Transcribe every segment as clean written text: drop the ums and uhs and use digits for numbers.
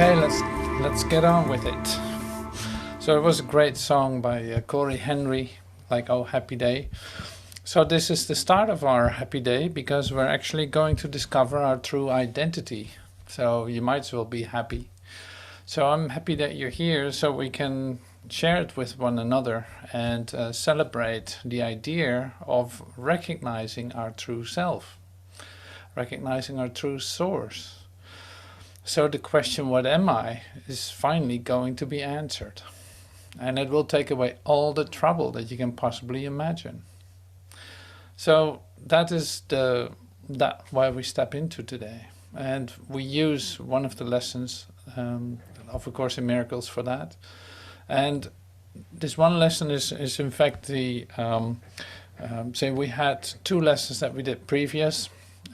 Okay, let's get on with it. So it was a great song by Corey Henry, like "Oh Happy Day." So this is the start of our happy day because we're actually going to discover our true identity. So you might as well be happy. So I'm happy that you're here so we can share it with one another and celebrate the idea of recognizing our true self, recognizing our true source. So the question, what am I, is finally going to be answered. And it will take away all the trouble that you can possibly imagine. So that is that why we step into today. And we use one of the lessons of A Course in Miracles for that. And this one lesson is in fact the, say we had two lessons that we did previous.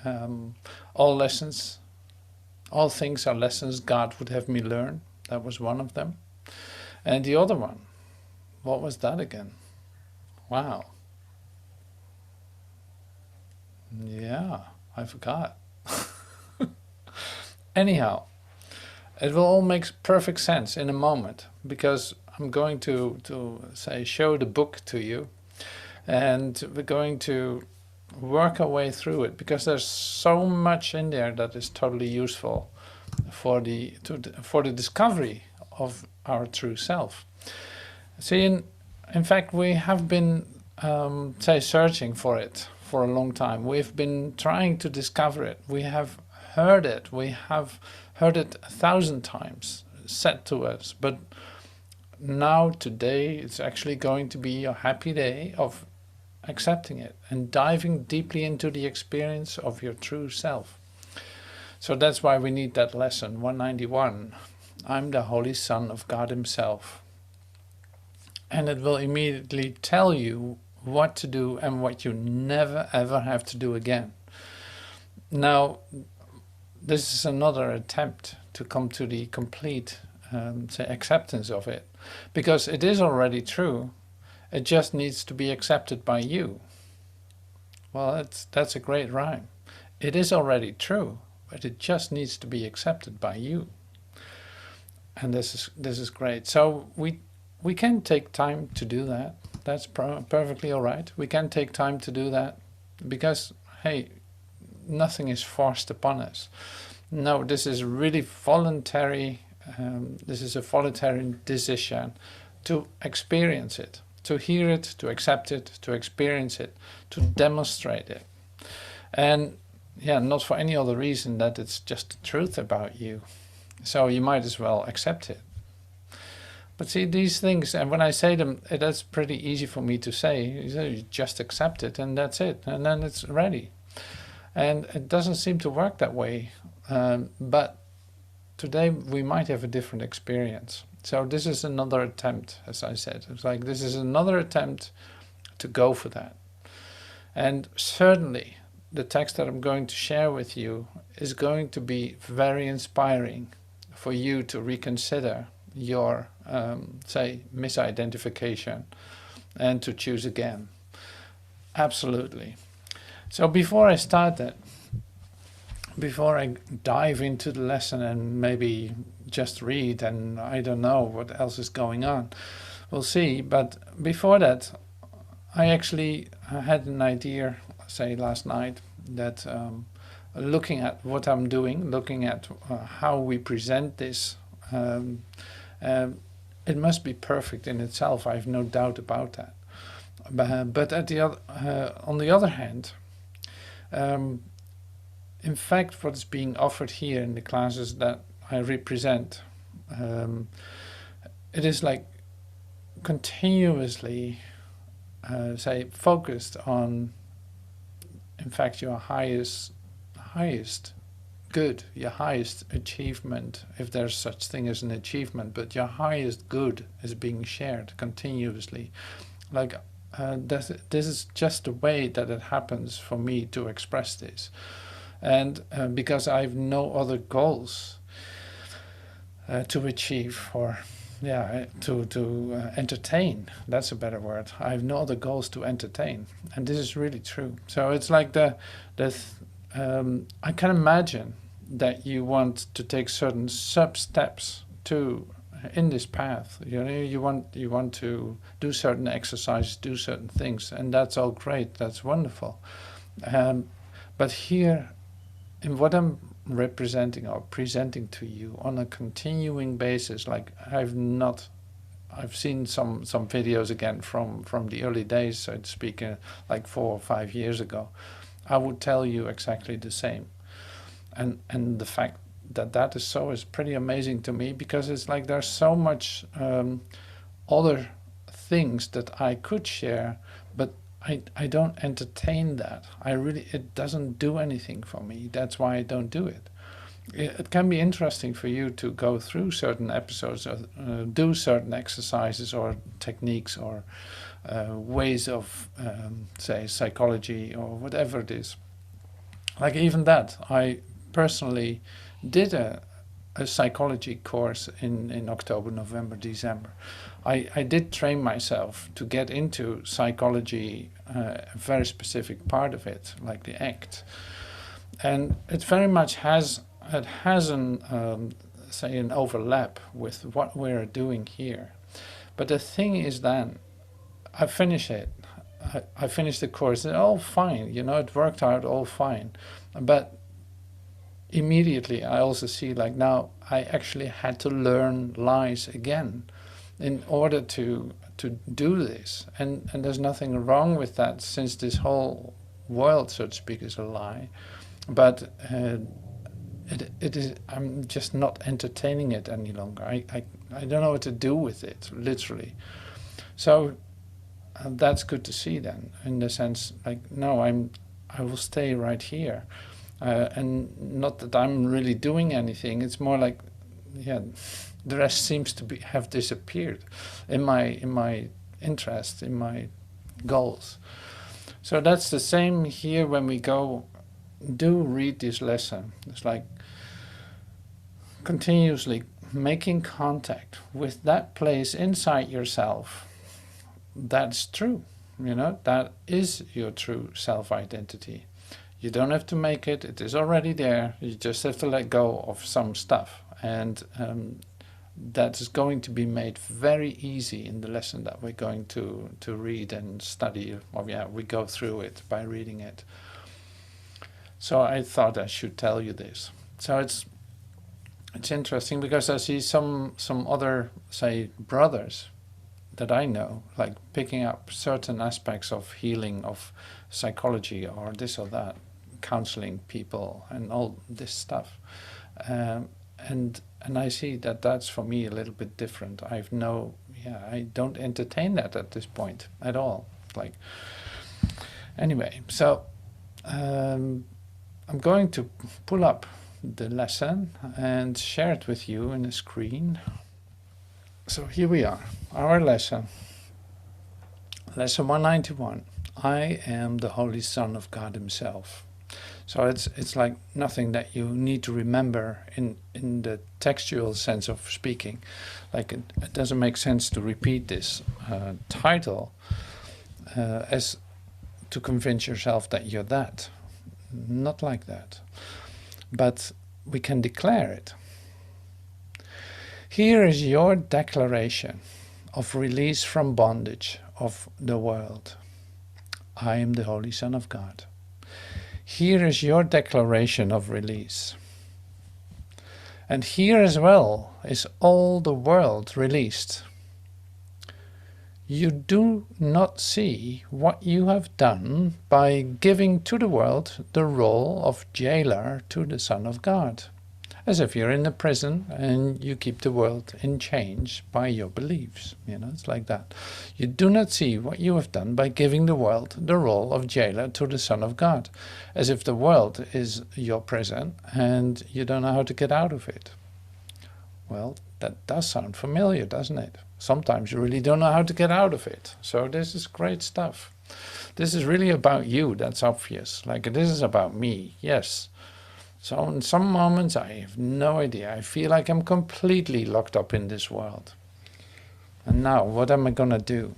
All lessons, all things are lessons God would have me learn. That was one of them. And the other one, what was that again? Wow. Yeah, I forgot. Anyhow, it will all make perfect sense in a moment because I'm going to say show the book to you, and we're going to work our way through it because there's so much in there that is totally useful for the discovery of our true self. See, in fact, we have been say searching for it for a long time. We've been trying to discover it. We have heard it. We have heard it 1,000 times said to us. But now, today, it's actually going to be a happy day of accepting it and diving deeply into the experience of your true self. So that's why we need that lesson, 191. I'm the Holy Son of God Himself. And it will immediately tell you what to do and what you never ever have to do again. Now, this is another attempt to come to the complete say acceptance of it, because it is already true. It just needs to be accepted by you. Well, that's a great rhyme. It is already true, but it just needs to be accepted by you. And this is great. So we can take time to do that. That's perfectly all right. We can take time to do that because, hey, nothing is forced upon us. No, this is really voluntary. This is a voluntary decision to experience it, to hear it, to accept it, to experience it, to demonstrate it. And yeah, not for any other reason that it's just the truth about you. So you might as well accept it. But see, these things, and when I say them, that's pretty easy for me to say. You just accept it and that's it. And then it's ready. And it doesn't seem to work that way. But today we might have a different experience. So this is another attempt, as I said. It's like this is another attempt to go for that. And certainly the text that I'm going to share with you is going to be very inspiring for you to reconsider your, say, misidentification and to choose again. Absolutely. So before I start that, before I dive into the lesson and maybe just read and I don't know what else is going on, we'll see. But before that, I actually had an idea, say last night, that looking at what I'm doing, looking at how we present this, it must be perfect in itself. I have no doubt about that. But at the on the other hand, in fact, what is being offered here in the classes that I represent, it is like continuously, say, focused on, in fact, your highest good, your highest achievement, if there's such thing as an achievement, but your highest good is being shared continuously. Like this is just the way that it happens for me to express this. And because I have no other goals to achieve, or to entertain, that's a better word. I have no other goals to entertain, and this is really true. So it's like I can imagine that you want to take certain sub-steps to in this path. You know, you want to do certain exercises, do certain things, and that's all great. That's wonderful. But here, in what I'm representing or presenting to you on a continuing basis, like I've seen some videos again from the early days, so to speak, like 4 or 5 years ago. I would tell you exactly the same, and the fact that that is so is pretty amazing to me, because it's like there's so much other things that I could share, but I don't entertain that. It doesn't do anything for me. That's why I don't do it. It can be interesting for you to go through certain episodes or do certain exercises or techniques or ways of, say, psychology or whatever it is. Like even that, I personally did a psychology course in October, November, December. I did train myself to get into psychology, a very specific part of it, like the ACT. And it very much has an say an overlap with what we're doing here. But the thing is, then I finish it. I finished the course, and all fine, you know, it worked out all fine. But immediately I also see, like, now I actually had to learn lies again in order to do this. And there's nothing wrong with that, since this whole world, so to speak, is a lie. But it is, I'm just not entertaining it any longer. I don't know what to do with it, literally. So that's good to see then, in the sense, like, no, I will stay right here. And not that I'm really doing anything, it's more like, yeah, the rest seems to have disappeared in my interest, in my goals. So that's the same here when we do read this lesson. It's like continuously making contact with that place inside yourself that's true, you know, that is your true self-identity. You don't have to make it, it is already there. You just have to let go of some stuff, and that is going to be made very easy in the lesson that we're going to read and study. Well, yeah, we go through it by reading it. So I thought I should tell you this. So it's interesting, because I see some other, say, brothers that I know, like picking up certain aspects of healing, of psychology, or this or that, counseling people and all this stuff. And I see that that's for me a little bit different. I don't entertain that at this point at all. Like, anyway, so I'm going to pull up the lesson and share it with you in the screen. So here we are, our lesson. Lesson 191. I am the Holy Son of God Himself. So it's like nothing that you need to remember in the textual sense of speaking. Like it doesn't make sense to repeat this title as to convince yourself that you're that. Not like that. But we can declare it. Here is your declaration of release from bondage of the world. I am the Holy Son of God. Here is your declaration of release. And here as well is all the world released. You do not see what you have done by giving to the world the role of jailer to the Son of God, as if you're in a prison and you keep the world in chains by your beliefs. You know, it's like that. You do not see what you have done by giving the world the role of jailer to the Son of God, as if the world is your prison and you don't know how to get out of it. Well, that does sound familiar, doesn't it? Sometimes you really don't know how to get out of it. So this is great stuff. This is really about you, that's obvious. Like, this is about me, yes. So in some moments I have no idea. I feel like I'm completely locked up in this world. And now, what am I gonna do?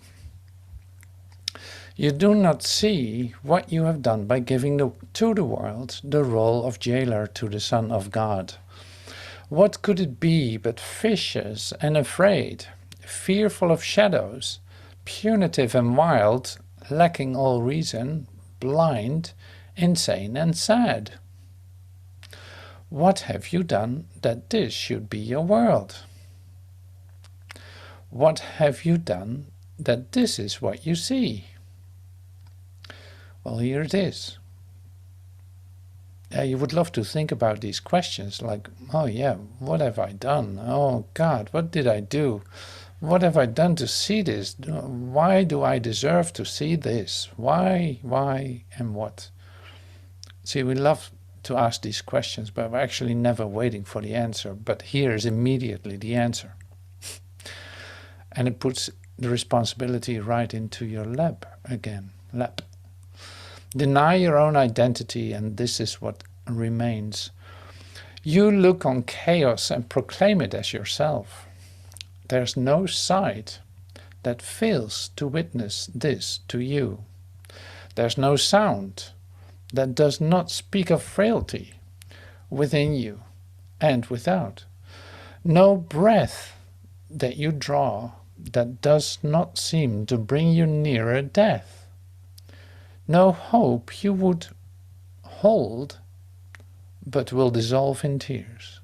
You do not see what you have done by giving to the world the role of jailer to the Son of God. What could it be but vicious and afraid, fearful of shadows, punitive and wild, lacking all reason, blind, insane and sad? What have you done that this should be your world? What have you done that this is what you see? Well, here it is. You would love to think about these questions like, oh yeah, what have I done? Oh God, what did I do? What have I done to see this? Why do I deserve to see this? Why, and what? See, we love to ask these questions, but we're actually never waiting for the answer. But here is immediately the answer. And it puts the responsibility right into your lap again. Deny your own identity, and this is what remains. You look on chaos and proclaim it as yourself. There's no sight that fails to witness this to you. There's no sound that does not speak of frailty within you and without. No breath that you draw that does not seem to bring you nearer death. No hope you would hold, but will dissolve in tears.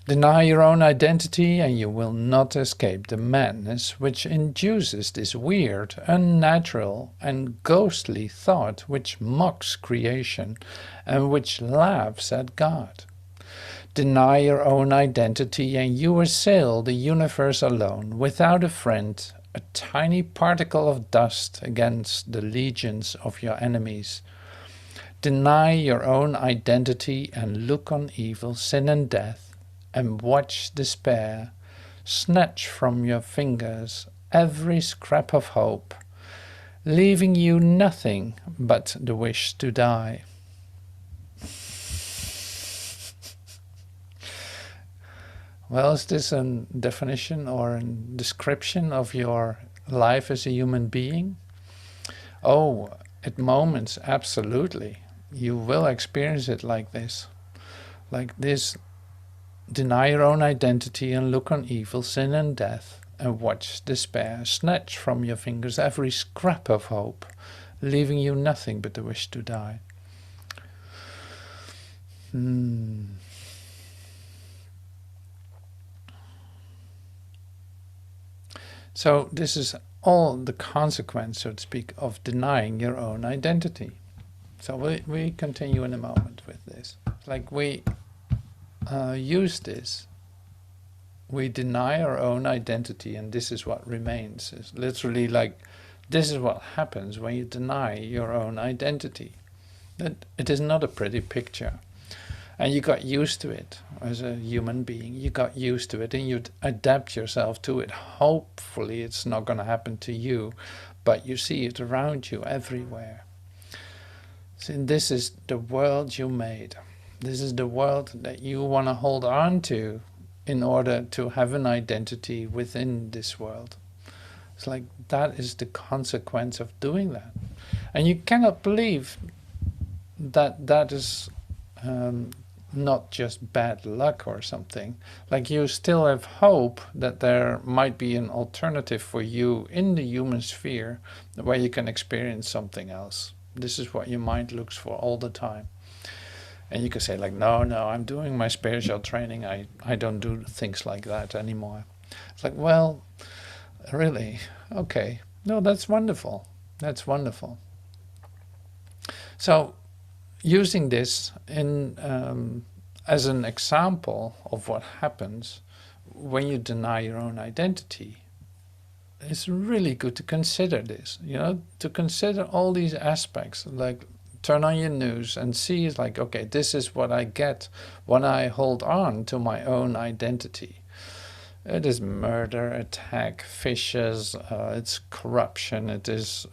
Deny your own identity and you will not escape the madness which induces this weird, unnatural and ghostly thought which mocks creation and which laughs at God. Deny your own identity and you assail the universe alone, without a friend, a tiny particle of dust against the legions of your enemies. Deny your own identity and look on evil, sin and death, and watch despair snatch from your fingers every scrap of hope, leaving you nothing but the wish to die. Well, is this a definition or a description of your life as a human being? Oh, at moments, absolutely. You will experience it like this. Like this, deny your own identity and look on evil, sin and death, and watch despair snatch from your fingers every scrap of hope, leaving you nothing but the wish to die. So this is all the consequence, so to speak, of denying your own identity. So we continue in a moment with this. Like we use this. We deny our own identity and this is what remains. It's literally like this is what happens when you deny your own identity. It is not a pretty picture. And you got used to it as a human being. You got used to it and you adapt yourself to it. Hopefully it's not going to happen to you, but you see it around you everywhere. See, this is the world you made. This is the world that you want to hold on to in order to have an identity within this world. It's like that is the consequence of doing that. And you cannot believe that that is not just bad luck or something. Like you still have hope that there might be an alternative for you in the human sphere where you can experience something else. This is what your mind looks for all the time. And you can say like, no, I'm doing my spiritual training. I don't do things like that anymore. It's like, well, really? Okay. No, that's wonderful. That's wonderful. So using this in as an example of what happens when you deny your own identity, it's really good to consider this, to consider all these aspects, like turn on your news and see like, okay, this is what I get when I hold on to my own identity. It is murder, attack, fishes, it's corruption, it is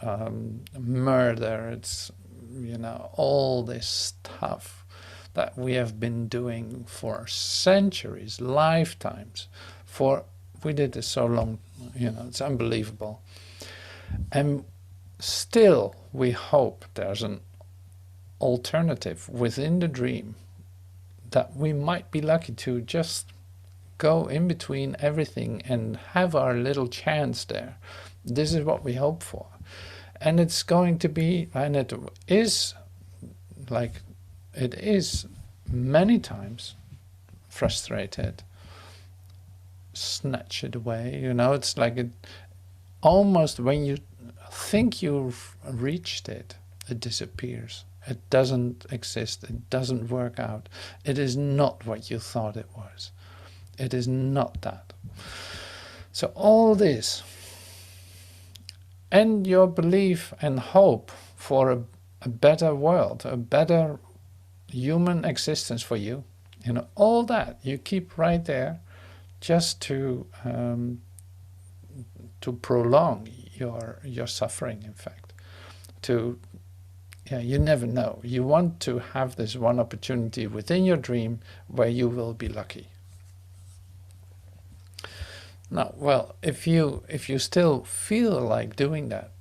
murder, it's all this stuff that we have been doing for centuries, lifetimes. We did this so long You know, it's unbelievable. And still we hope there's an alternative within the dream, that we might be lucky to just go in between everything and have our little chance there. This is what we hope for. And it's going to be, and it is, like, it is many times frustrated, snatch it away, you know, it's like it almost, when you think you've reached it, it disappears. It doesn't exist, it doesn't work out. It is not what you thought it was. It is not that. So all this, and your belief and hope for a better world, a better human existence for you, you know, all that you keep right there, just to prolong your suffering. In fact, you never know. You want to have this one opportunity within your dream where you will be lucky. Now, well, if you still feel like doing that,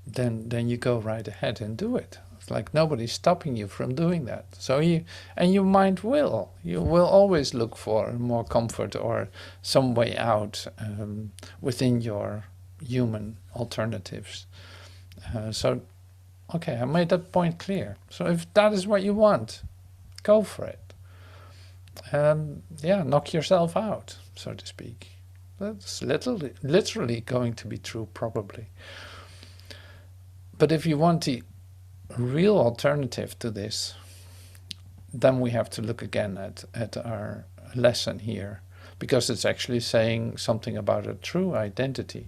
then you go right ahead and do it. It's like nobody's stopping you from doing that. So your mind will always look for more comfort or some way out within your human alternatives. So, okay, I made that point clear. So if that is what you want, go for it. Yeah, knock yourself out, so to speak. That's literally going to be true, probably. But if you want the real alternative to this, then we have to look again at our lesson here, because it's actually saying something about a true identity.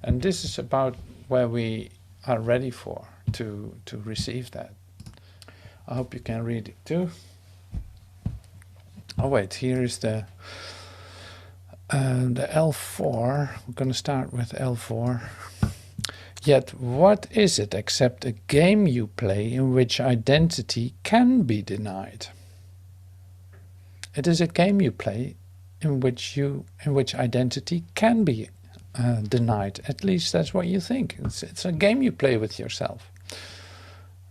And this is about where we are ready for to receive that. I hope you can read it too. Oh wait, here is the L4. We're going to start with L4. Yet what is it except a game you play in which identity can be denied? It is a game you play in which identity can be denied. At least that's what you think. It's a game you play with yourself.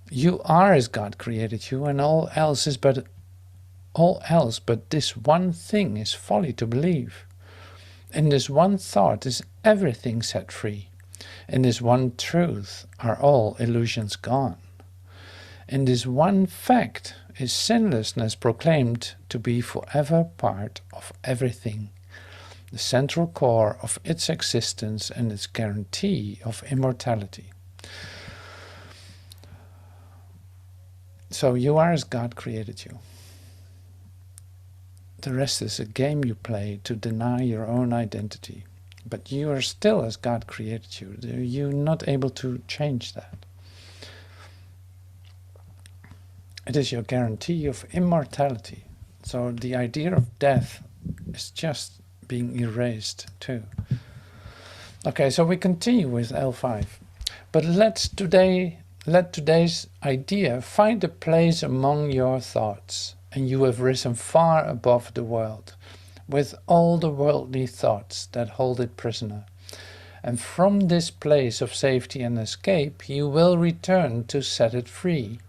You are as God created you, and all else but this one thing is folly to believe. In this one thought is everything set free. In this one truth are all illusions gone. In this one fact is sinlessness proclaimed to be forever part of everything, the central core of its existence and its guarantee of immortality. So you are as God created you. The rest is a game you play to deny your own identity. But you are still as God created you. You're not able to change that. It is your guarantee of immortality. So the idea of death is just being erased too. Okay, so we continue with L5. But let today's idea find a place among your thoughts, and you have risen far above the world, with all the worldly thoughts that hold it prisoner. And from this place of safety and escape you will return to set it free.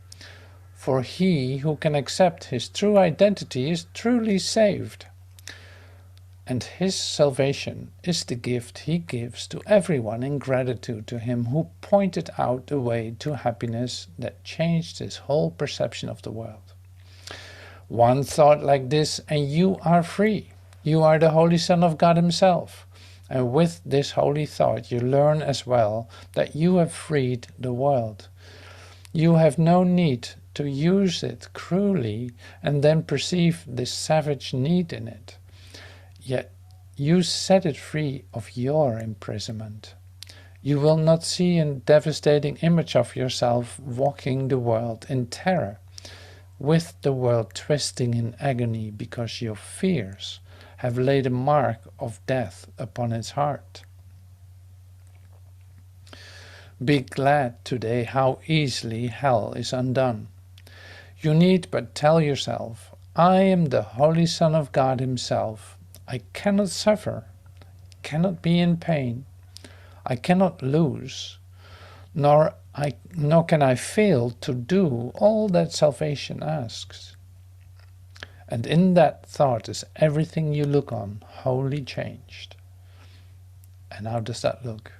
For he who can accept his true identity is truly saved. And his salvation is the gift he gives to everyone in gratitude to him who pointed out the way to happiness that changed his whole perception of the world. One thought like this and you are free. You are the Holy Son of God himself. And with this holy thought you learn as well that you have freed the world. You have no need to use it cruelly and then perceive this savage need in it. Yet you set it free of your imprisonment. You will not see a devastating image of yourself walking the world in terror, with the world twisting in agony because your fears have laid a mark of death upon its heart. Be glad today how easily hell is undone. You need but tell yourself, I am the Holy Son of God himself. I cannot suffer, cannot be in pain, I cannot lose, nor can I fail to do all that salvation asks. And in that thought is everything you look on wholly changed. And how does that look?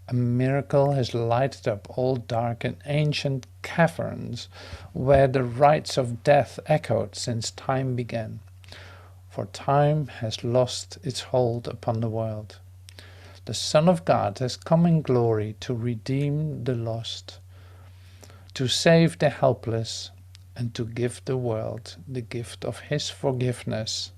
A miracle has lighted up all dark and ancient caverns where the rites of death echoed since time began. For time has lost its hold upon the world. The Son of God has come in glory to redeem the lost, to save the helpless, and to give the world the gift of his forgiveness.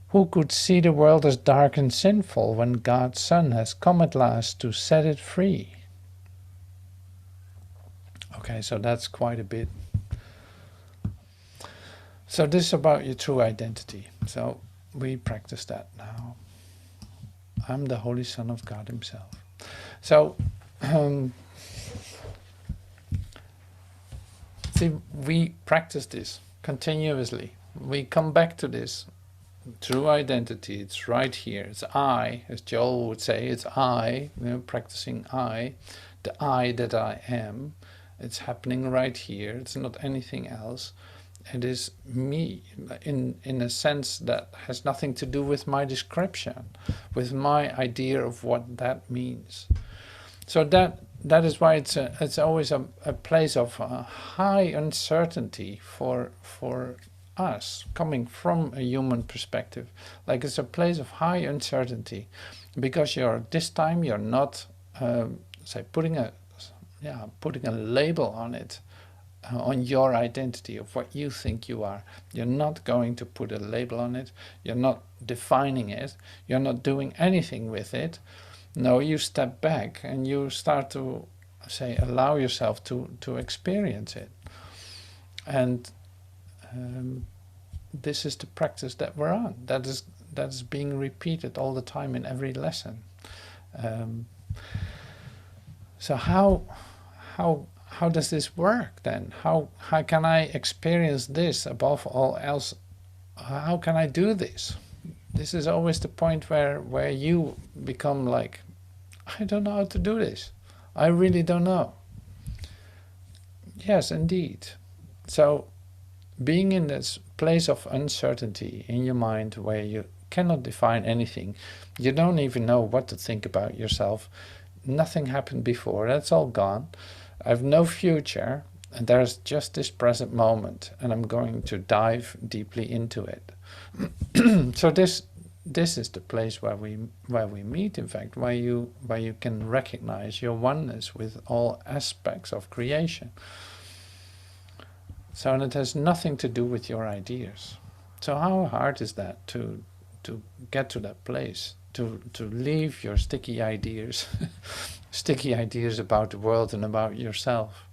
Who could see the world as dark and sinful when God's Son has come at last to set it free? Okay, so that's quite a bit. So this is about your true identity. So we practice that now. I'm the Holy Son of God himself. So, see, we practice this continuously. We come back to this. True identity, it's right here. It's I, as Joel would say, it's I, practicing I, the I that I am. It's happening right here. It's not anything else. It is me in a sense that has nothing to do with my description, with my idea of what that means. So that is why it's always a place of high uncertainty for us, coming from a human perspective. Like, it's a place of high uncertainty, because this time you're not say putting a label on it, on your identity of what you think you are. You're not going to put a label on it. You're not defining it. You're not doing anything with it. No, you step back and you start to allow yourself to experience it. And this is the practice that we're on. That is being repeated all the time in every lesson. So how does this work then? How can I experience this above all else? How can I do this? This is always the point where you become like, I don't know how to do this. I really don't know. Yes, indeed. So being in this place of uncertainty in your mind where you cannot define anything, you don't even know what to think about yourself, nothing happened before, that's all gone. I have no future, and there's just this present moment, and I'm going to dive deeply into it. So this is the place where we meet, in fact, where you can recognize your oneness with all aspects of creation. So, and it has nothing to do with your ideas. So how hard is that to get to that place, to leave your sticky ideas, sticky ideas about the world and about yourself?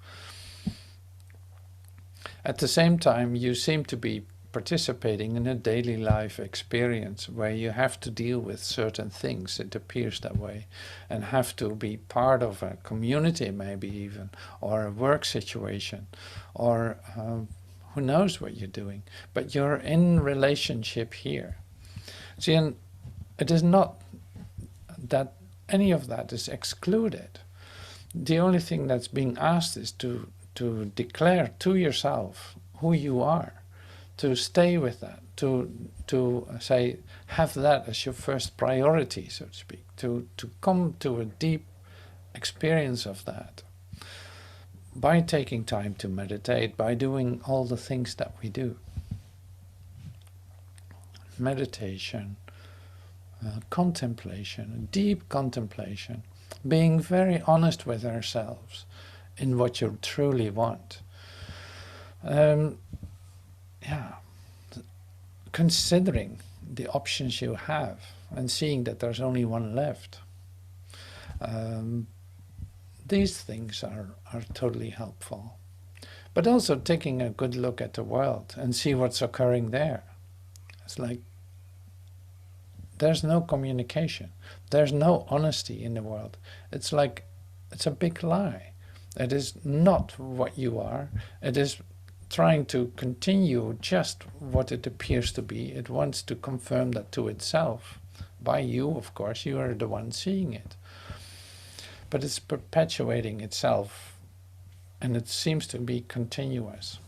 At the same time, you seem to be participating in a daily life experience where you have to deal with certain things, it appears that way, and have to be part of a community maybe even, or a work situation, or who knows what you're doing, but you're in relationship here. See, and it is not that any of that is excluded. The only thing that's being asked is to declare to yourself who you are, to stay with that, to say, have that as your first priority, so to speak, to come to a deep experience of that by taking time to meditate, by doing all the things that we do. Meditation, contemplation, deep contemplation, being very honest with ourselves in what you truly want. Considering the options you have and seeing that there's only one left. These things are totally helpful. But also taking a good look at the world and see what's occurring there. It's like there's no communication. There's no honesty in the world. It's like it's a big lie. It is not what you are. It is trying to continue just what it appears to be. It wants to confirm that to itself. by you, of course. You are the one seeing it. But it's perpetuating itself, and it seems to be continuous.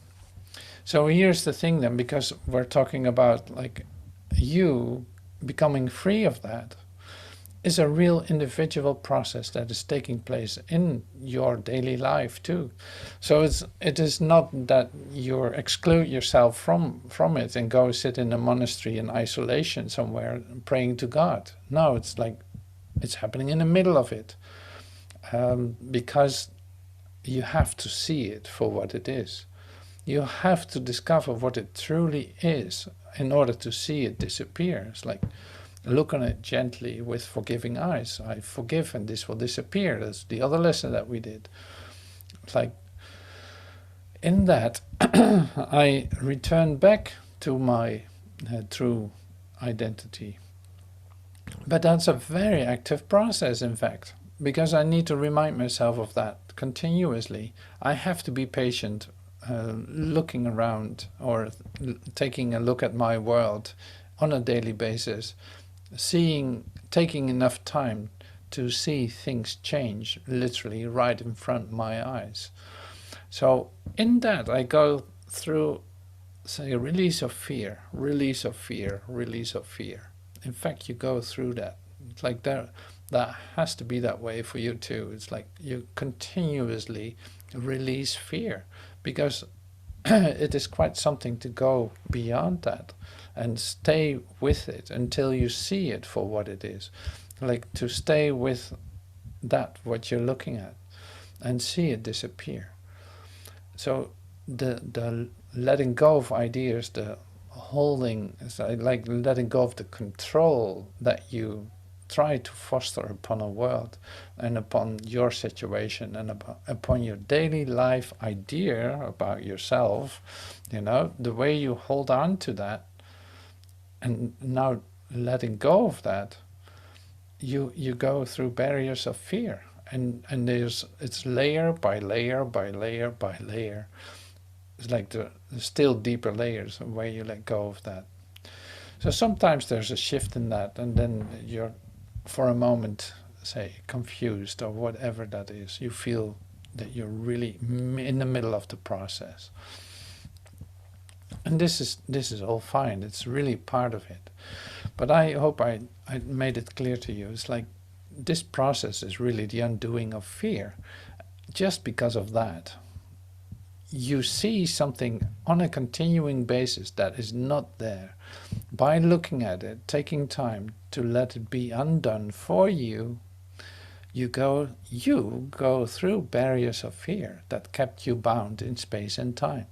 So here's the thing then, because we're talking about like you becoming free of that, is a real individual process that is taking place in your daily life too. So it is not that you exclude yourself from it and go sit in a monastery in isolation somewhere praying to God. No, it's like it's happening in the middle of it, because you have to see it for what it is. You have to discover what it truly is in order to see it disappear. It's like look on it gently with forgiving eyes. I forgive and this will disappear. That's the other lesson that we did. It's like in that I return back to my true identity. But that's a very active process, in fact, because I need to remind myself of that continuously. I have to be patient, looking around or taking a look at my world on a daily basis, taking enough time to see things change literally right in front of my eyes. So in that I go through, say, a release of fear, release of fear, release of fear. In fact, you go through that. It's like that has to be that way for you too. It's like you continuously release fear, because it is quite something to go beyond that and stay with it until you see it for what it is. Like to stay with that, what you're looking at, and see it disappear. So the letting go of ideas, the holding, like letting go of the control that you try to foster upon a world and upon your situation and upon your daily life idea about yourself, the way you hold on to that, and now letting go of that, you go through barriers of fear, and it's layer by layer by layer by layer. It's like the still deeper layers where you let go of that. So sometimes there's a shift in that, and then you're for a moment, say, confused or whatever that is. You feel that you're really in the middle of the process. And this is all fine. It's really part of it. But I hope I made it clear to you. It's like this process is really the undoing of fear. Just because of that, you see something on a continuing basis that is not there. By looking at it, taking time to let it be undone for you, you go through barriers of fear that kept you bound in space and time.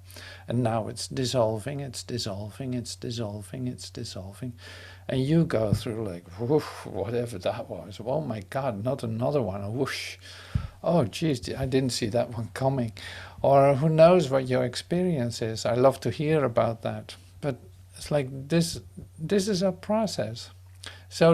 And now it's dissolving, it's dissolving, it's dissolving, it's dissolving. And you go through like, whoosh, whatever that was. Oh my God, not another one, whoosh. Oh geez, I didn't see that one coming. Or who knows what your experience is. I love to hear about that. But it's like this is a process. So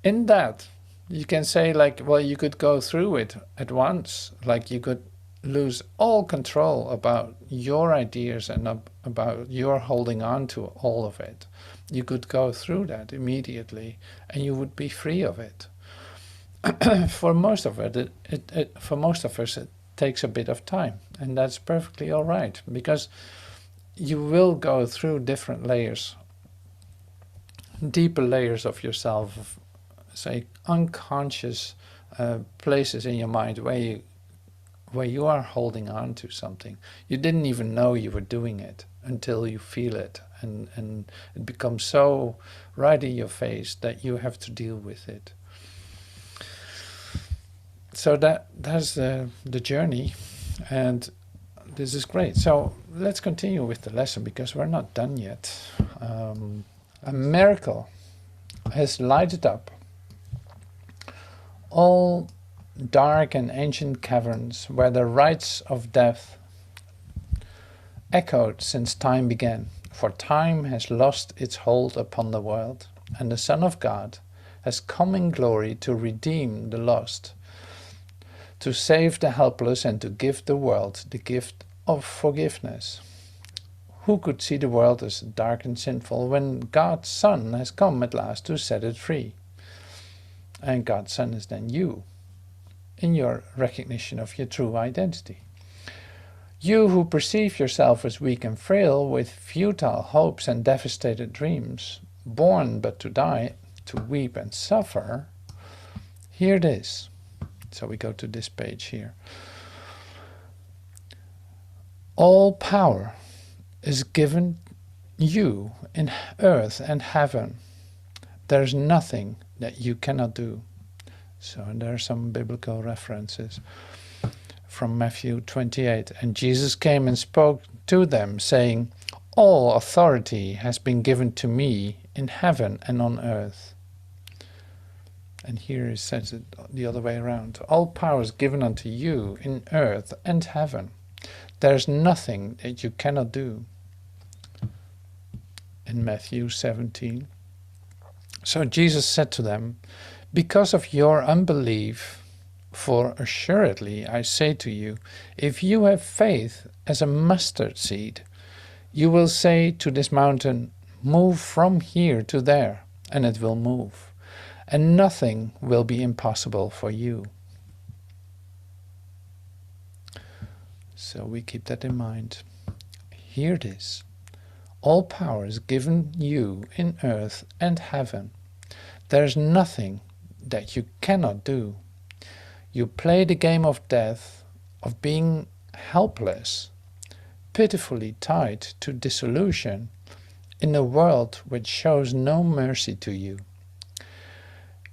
in that, you can say like, well, you could go through it at once. Like you could lose all control about your ideas and about your holding on to all of it. You could go through that immediately and you would be free of it. For most of for most of us, it takes a bit of time, and that's perfectly all right, because you will go through different layers, deeper layers of yourself, of, say, unconscious places in your mind where you are holding on to something. You didn't even know you were doing it until you feel it, and it becomes so right in your face that you have to deal with it. So that's the journey, and this is great. So let's continue with the lesson, because we're not done yet. A miracle has lighted up all dark and ancient caverns where the rites of death echoed since time began. For time has lost its hold upon the world, and the Son of God has come in glory to redeem the lost, to save the helpless, and to give the world the gift of forgiveness. Who could see the world as dark and sinful when God's Son has come at last to set it free? And God's Son is then you, in your recognition of your true identity. You who perceive yourself as weak and frail, with futile hopes and devastated dreams, born but to die, to weep and suffer, hear this. So we go to this page here. All power is given you in earth and heaven. There's nothing that you cannot do. So there are some biblical references from Matthew 28. And Jesus came and spoke to them, saying, all authority has been given to me in heaven and on earth. And here it says it the other way around. All power is given unto you in earth and heaven. There's nothing that you cannot do. In Matthew 17. So Jesus said to them, because of your unbelief, for assuredly I say to you, if you have faith as a mustard seed, you will say to this mountain, move from here to there, and it will move, and nothing will be impossible for you. So we keep that in mind. Hear this. All power is given you in earth and heaven. There's nothing that you cannot do. You play the game of death, of being helpless, pitifully tied to dissolution, in a world which shows no mercy to you.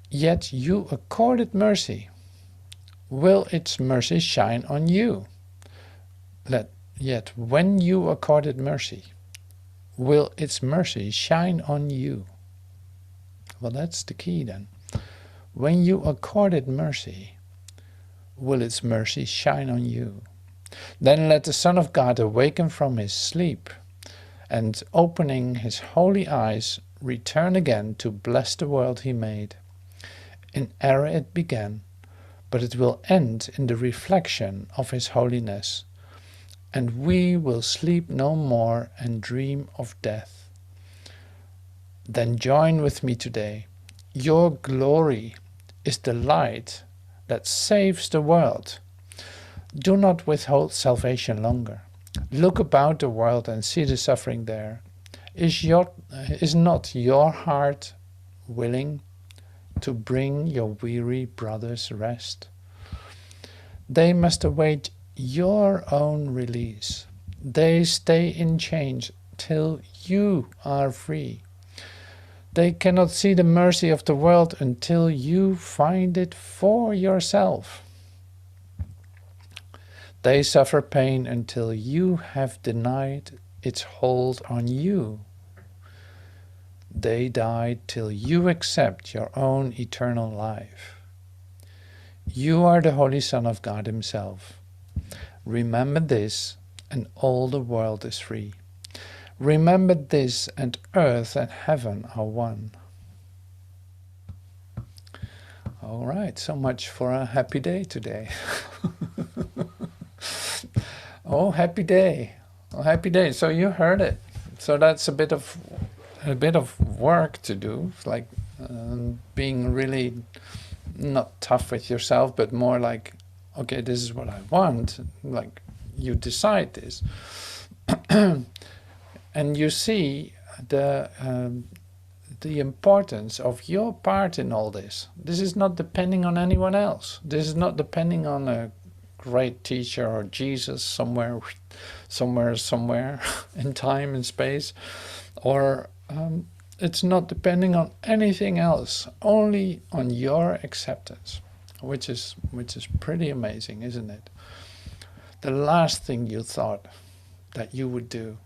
Yet you accorded mercy. Will its mercy shine on you? Yet when you accorded mercy, will its mercy shine on you? Well, that's the key then. When you accorded mercy, will its mercy shine on you? Then let the Son of God awaken from his sleep, and opening his holy eyes, return again to bless the world he made. In error it began, but it will end in the reflection of his holiness. And we will sleep no more and dream of death. Then join with me today. Your glory is the light that saves the world. Do not withhold salvation longer. Look about the world and see the suffering there. Is not your heart willing to bring your weary brothers rest? They must await your own release. They stay in chains till you are free. They cannot see the mercy of the world until you find it for yourself. They suffer pain until you have denied its hold on you. They die till you accept your own eternal life. You are the Holy Son of God himself. Remember this, and all the world is free. Remember this, and earth and heaven are one. All right, so much for a happy day today. Oh, happy day. Oh, happy day. So you heard it. So that's a bit of work to do, like being really not tough with yourself, but more like, okay, this is what I want. Like, you decide this. And you see the importance of your part in all this. This is not depending on anyone else. This is not depending on a great teacher or Jesus somewhere in time and space, or it's not depending on anything else, only on your acceptance, which is pretty amazing, isn't it? The last thing you thought that you would do,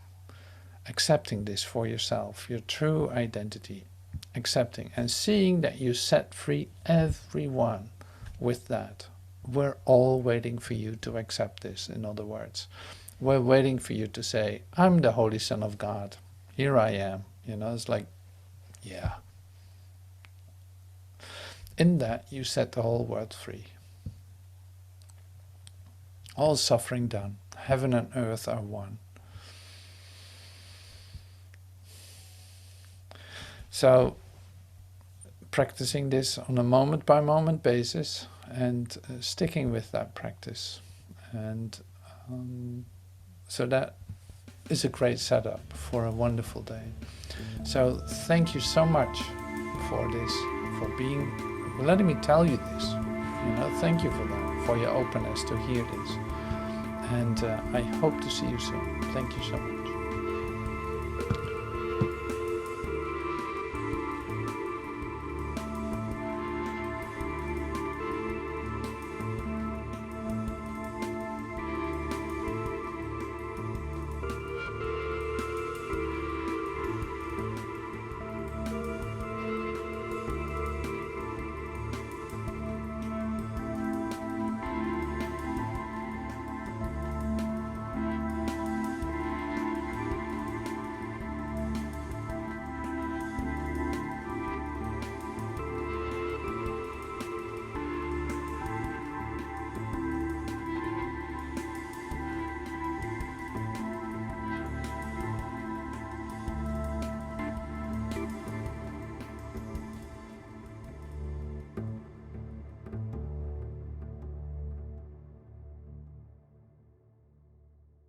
accepting this for yourself, your true identity, accepting and seeing that you set free everyone with that. We're all waiting for you to accept this, in other words. We're waiting for you to say, I'm the Holy Son of God. Here I am. You know, it's like, yeah. In that, you set the whole world free. All suffering done. Heaven and earth are one. So practicing this on a moment by moment basis and sticking with that practice. And so that is a great setup for a wonderful day. So thank you so much for this, for letting me tell you this. Thank you for that, for your openness to hear this. And I hope to see you soon. Thank you so much.